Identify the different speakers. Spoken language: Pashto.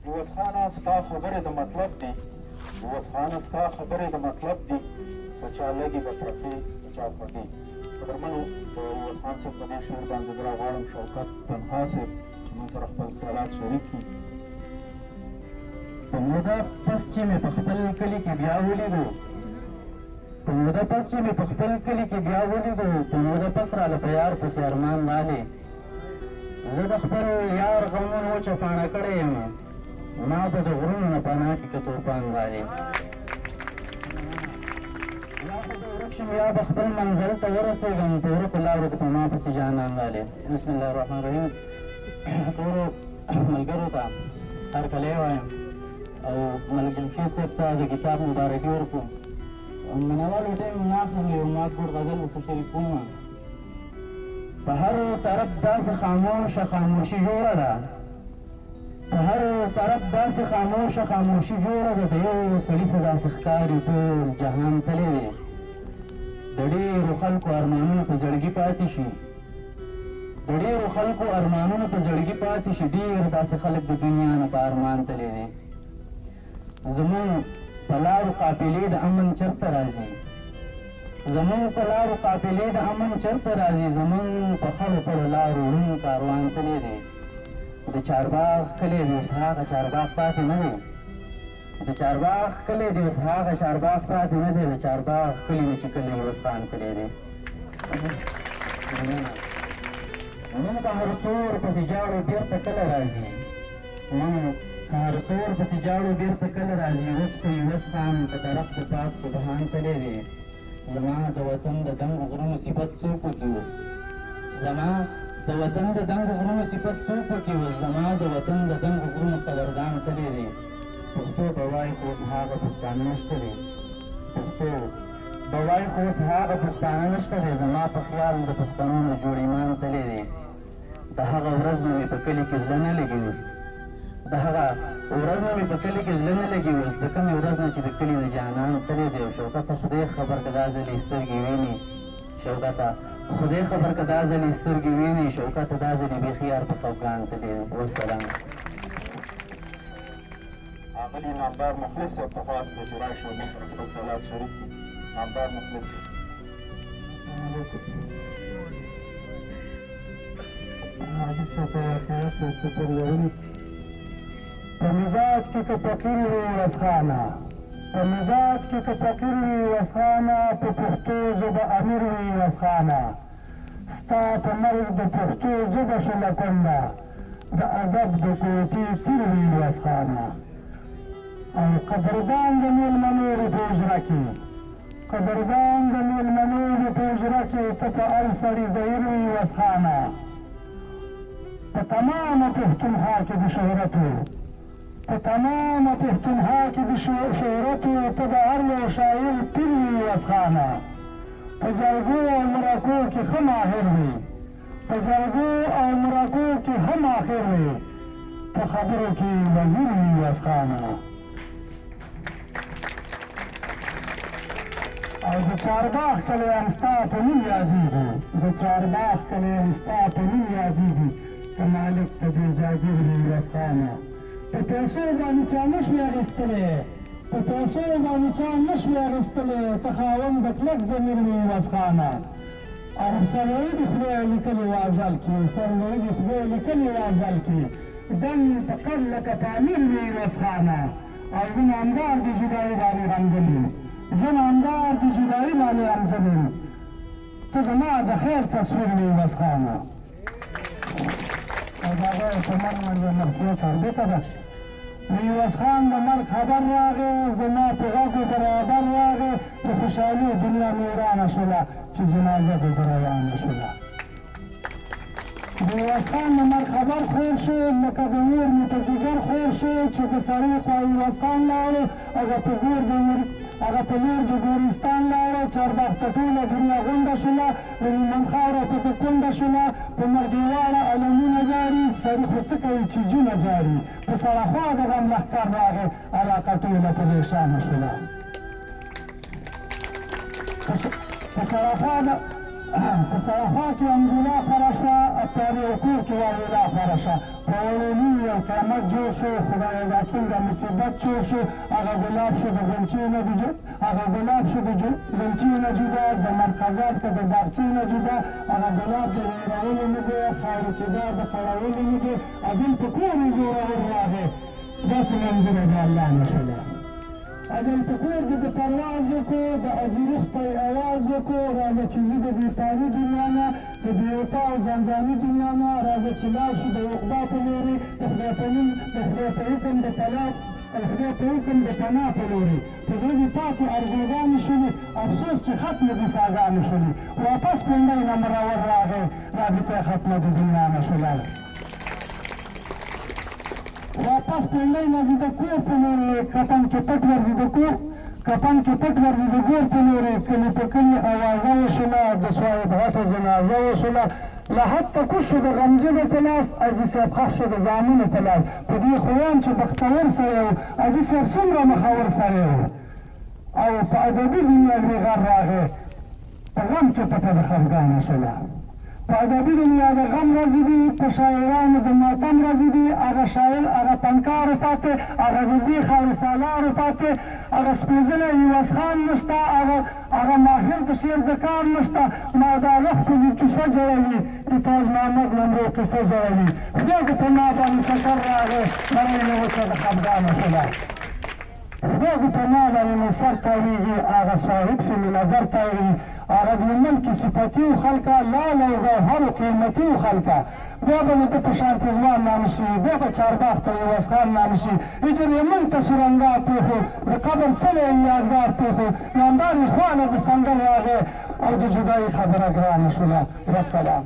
Speaker 1: عوض خانه ستا خبرې د مطلب دي عوض خانه ستا خبرې د مطلب دي په چا لږې به پرتې په چا خوږې قدرمنو د عوض خان صاحب په دې شعر باندې زه راغواړم شوکت تنها صاحب چې موږ سره خپل خیالات شریک کړي.
Speaker 2: په موده پس چې مې په خپل کلي کې بیا ولیدو په موده پس چې مې په خپل کلي کې بیا ولیدو په موده پس راله په یار پسې ارمان رالې زه د خپل یار غمونو چپاڼه کړی یم ما به د غرونو نه پناه کړي که توپان رالې یا به زه ورک شم یا به خپل منزل ته ورسېږم په ورکو لارو کې په ما پسې جانان رالې. بسم الله الرحمن الرحیم. ټولو ملګرو ته هرکلی وایم او ملک جمشید صاحب ته د کتاب مبارکي ورکړو. منوالو ټیم ناخلم یو مات ګوډ غزل درته شریکومه. په هر طرف داسې خاموشه خاموشي جوړه ده په هر طرف داسې خاموشه خاموشي جوړه ده د یو سړي څه داسې ښکاري ټول جهان تللی دی د ډېرو خلکو ارمانونه په زړګي پاتې شي د ډېرو خلکو ارمانونه په زړګي پاتې شي ډېر داسې خلک د دنیا نه په ارمان تللی دی. زمونږ په لارو قافلې د امن چرته راځي زمونږ په لارو قافلې د امن چرته راځي زمونږ په خړو خړو لارو ړوند کاروان تللی دی د چارباغ کلی دی اوس هغه چارباغ پاتې نه دی د چارباغ کلی دی اوس هغه چارباغ پاتې نه دی د چارباغ کلي نه چې کلی ورستان کلی دی. نن که هر څور پسې جاړو بېرته کله راځي نن که هر څور پسې جاړو بېرته کله راځي اوس په یوه خان په طرف د پاک سبحان تللی دی زما د وطن د دنګو غرونو صفت څوک وکړي اوس زما د وطن د دنګو غرونو صفت څوک وکړي اوس زما د وطن د دنګو غرونو قدردان تللی دی. پښتو به وایي خو اوس هغه پښتانه نشته دی پښتو به وایي خو اوس هغه پښتانه نشته دی زما په خیال د پښتنو نه جوړ ایمان تللی دی د هغه ورځ نه مې په کلي کې زړه نه لګي اوس د هغه ورځ نه مې په کلي کې زړه نه لګي اوس د کومې ورځ نه چې د کلي نه جانان تللی دی او شوکته خدای خبر که دا ځلې سترګې ویني شوکته خدای خبر که دا ځلې سترګې ویني شوکته دا ځلې بیخي یار په خفګان تللی دی. والسلام.
Speaker 1: ښاغلي نامدار مخلص صاحب ته خواست دی چې راشي او موږ سره خپل خیالات شریک کړي. نامدار مخلص
Speaker 2: په مزاج کې که فقیر وي وسخانه په مزاج کې که فقیر وي وسخانه په پښتو ژبه امیر وي وسخانه ستا په مرګ د پښتو ژبه شوله کونډه د ادب د کوټې تیر وي وسخانه او قدردان د مېلمنو د په حجره کې قدردان د مېلمنو د په حجره کې ته په هر سړي ظهیر وي وسخانه په تمامه پښتونخوا کې د شهرتو په تمامه پښتونخوا کې د شهرتو ته د هر یو شاعر پیر وي وسخانه په جرګو او مرکو کې ښه ماهر وي په جرګو او مرکو کې ښه ماهر وي په خبرو کې وزیر وي وسخانه او د چارباغ کلی هم ستا په نوم یادېږي د چارباغ کلی هم ستا په نوم یادېږي ته مالک ته بې جاګیر وي وسخانه په پیسو باندې چا نه شوې اخیستلی په پیسو باندې چا نه شوې اخیستلی ته خاوند د کلک ضمیر وي وسخانه او سرلوړي دې خدای لیکلي و ازل کې سرلوړي دې خدای لیکلي و ازل کې دن په قد لکه تعمیر وي وسخانه او زه نامدار د جدایي باندې غمجن یم زه نامدار د جدایي باندې غمجن یم ته زما د خیر تصویر وي وسخانه او د هغه په مرګ باندې مرګیه تربیته ده میرویس خان د مرګ خبر راغی زما په غږو برابر راغی د خوشحالي دنیا مې ورانه شوله چې جنازه دې د روانه شوله میرویس خان د مرګ خبر خور شو لکه د اور مې په ځیګر خور شو چې د سړي خوا میرویس خان لاړو هغه په لور د ګورستان لاړو چارباغ ته ټوله دنیا غونډه شوله د میمن خاوره پکې کونډه شوله په مرګیواړه علمونه جاري سړي خو څه کوي چې جونه جاري په سړخوا د غم لښکر راغی علاقه ټوله پریشانه شوله په سړخوا کې انګولا خوره شوه اتاري او کور کې واویلا خوره شوه
Speaker 3: پهلوي او قیامت جوړ شو خدایه دا څنګه مصیبت جوړ شو هغه ګلاب شو د غنچې نه هغه ګلاب شو د غنچې نه جدا د مرکزات که د دارچې نه جدا هغه ګلاب د ویرولو نه دی خاورې کېدا د خړولو نه دی اجل په کور یې زورور راغی داسې منظره د الله نشله اجل په کور کې د پرواز وکړو د اجرخ په اواز وکړو راځه چې زه د بېتاري دنیا نه د بېوفا او زنداني دنیا نه راځه چې لاړ شو د عقبا په لورې د خدای په نوم د خدای په حکم د طلاق خدای په حکم د پناه په لورې په زړه دې پاکې ارزوګانې شولې افسوس چې ختمې غصاګانې شولې واپس پنډۍ نه مرور راغی رابطه یې ختمه د دنیا نه شوله واپس پنډۍ نه ځي د کور په لورې کفن کې پټ ورځي د کور کفن کې پټ ورځي د ګور په لورې کلي په کلي اوازه وشوله د سوایت غټه جنازه وشوله له حد ته کوز شو د غمجنو په لاس حاجي صاحب ښخ شو د زامنو په لاس په دې خو وایم چې بختور سړی و حاجي صاحب څومره مخور سړی و او په ادبي دنیا کې غر راغی په غم کې پټه د خفګانه شوله په ادبي دنیا د غم ورځې دي په شاعرانو د ماتم ورځې دي هغه شاعر هغه فنکارو پاتې هغه د دې خاورې سالارو پاتې هغه سپېڅلی یوس خان نشته هغه ماهر د شعر د کار نشته ما دا وخت دي کیسه جوړوي د تاج محمد لمبو قصه جوړوي خدای دې په ما باندې چکر راغی مړی مې وکړه د خفګانه شوله خدای دې په ما باندې مې سر تاویږي هغه صاحب سې مې نظر تاویږي هغه د ملک صفتي و خلکه لال او ګوهر قیمتي و خلکه بیا به د ده په شان پېزوان نامشي بیا به چارباغ ته یوس خان نامشي هجر یمن ته سورنګار پرېښود د قبر سلی یادګار پرېښود نامدارې خوانه د سنګر راغی او د جدایي خبره ګرانه شوله والسلام